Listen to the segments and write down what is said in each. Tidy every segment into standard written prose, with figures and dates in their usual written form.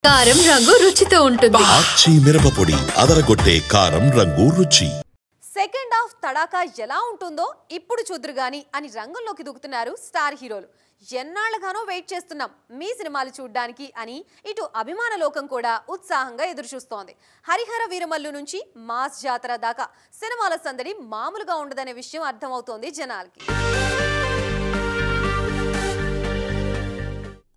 కారం రంగు రుచితో ఉంటుంది. ఆచి మిరపపొడి అదరగొట్టే కారం రంగు రుచి. సెకండ్ హాఫ్ తడాకా ఎలా ఉంటుందో ఇప్పుడు చూద్దురు గాని అని రంగంలోకి దూకుతున్నారు స్టార్ హీరోలు. ఎన్నాళ్ళగానో వెయిట్ చేస్తున్నాం మీ సినిమాలు చూడడానికి అని ఇటు అభిమాన లోకం కూడా ఉత్సాహంగా ఎదురు చూస్తోంది. హరిహర వీరమల్లు నుంచి మాస్ జాతర దాకా సినిమాల సందడి మామూలుగా ఉండదనే విషయం అర్థమవుతోంది జనాలకి.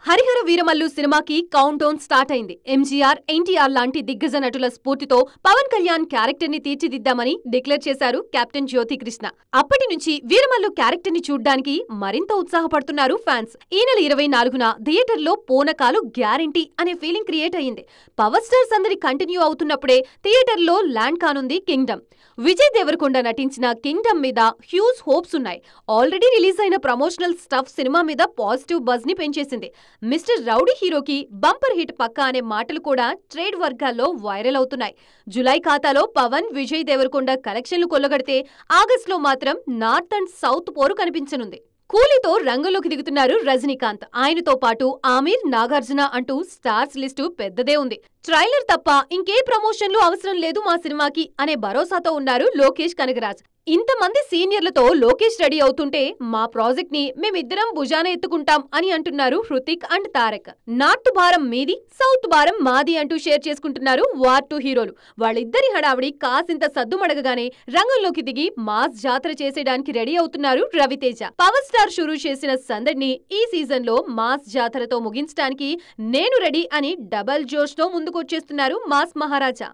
హరిహర వీరమల్లు సినిమాకి కౌంట్ డౌన్ స్టార్ట్ అయింది. ఎంజీఆర్, ఎన్టీఆర్ లాంటి దిగ్గజ నటుల స్ఫూర్తితో పవన్ కళ్యాణ్ క్యారెక్టర్ ని తీర్చిదిద్దామని డిక్లేర్ చేశారు కెప్టెన్ జ్యోతికృష్ణ. అప్పటి నుంచి వీరమల్లు క్యారెక్టర్ ని చూడ్డానికి మరింత ఉత్సాహపడుతున్నారు ఫ్యాన్స్. ఈ నెల 24న థియేటర్లో పోనకాలు గ్యారంటీ అనే ఫీలింగ్ క్రియేట్ అయ్యింది. పవర్ స్టార్స్ అందరి కంటిన్యూ అవుతున్నప్పుడే థియేటర్లో ల్యాండ్ కానుంది కింగ్డమ్. విజయ్ దేవరకొండ నటించిన కింగ్డమ్ మీద హ్యూజ్ హోప్స్ ఉన్నాయి. ఆల్రెడీ రిలీజ్ అయిన ప్రమోషనల్ స్టఫ్ సినిమా మీద పాజిటివ్ బజ్ ని పెంచేసింది. మిస్టర్ రౌడీ హీరోకి బంపర్ హిట్ పక్కా అనే మాటలు కూడా ట్రేడ్ వర్గాల్లో వైరల్ అవుతున్నాయి. జులై ఖాతాలో పవన్, విజయ్ దేవరకొండ కలెక్షన్లు కొల్లగడితే ఆగస్టులో మాత్రం నార్త్ అండ్ సౌత్ పోరు కనిపించనుంది. కూలీతో రంగంలోకి దిగుతున్నారు రజనీకాంత్. ఆయనతో పాటు ఆమీర్, నాగార్జున అంటూ స్టార్స్ లిస్టు పెద్దదే ఉంది. ట్రైలర్ తప్ప ఇంకే ప్రమోషన్లు అవసరం లేదు మా సినిమాకి అనే భరోసాతో ఉన్నారు లోకేష్, కనగరాజ్. ఇంతమంది సీనియర్లతో లోకేష్ రెడీ అవుతుంటే మా ప్రాజెక్ట్ ని మేమిద్దరం భుజాన ఎత్తుకుంటాం అని అంటున్నారు హృతిక్ అండ్ తారక్. నార్త్ భారం మీది, సౌత్ భారం మాది అంటూ షేర్ చేసుకుంటున్నారు వార్ 2 హీరోలు. వాళ్ళిద్దరి హడావిడి కాసింత సద్దుమడగగానే రంగంలోకి దిగి మాస్ జాతర చేసేయడానికి రెడీ అవుతున్నారు రవితేజ. పవర్ స్టార్ షురూ చేసిన సందడిని ఈ సీజన్ లో మాస్ జాతరతో ముగించడానికి నేను రెడీ అని డబల్ జోష్ తో ముందుకొచ్చేస్తున్నారు మాస్ మహారాజా.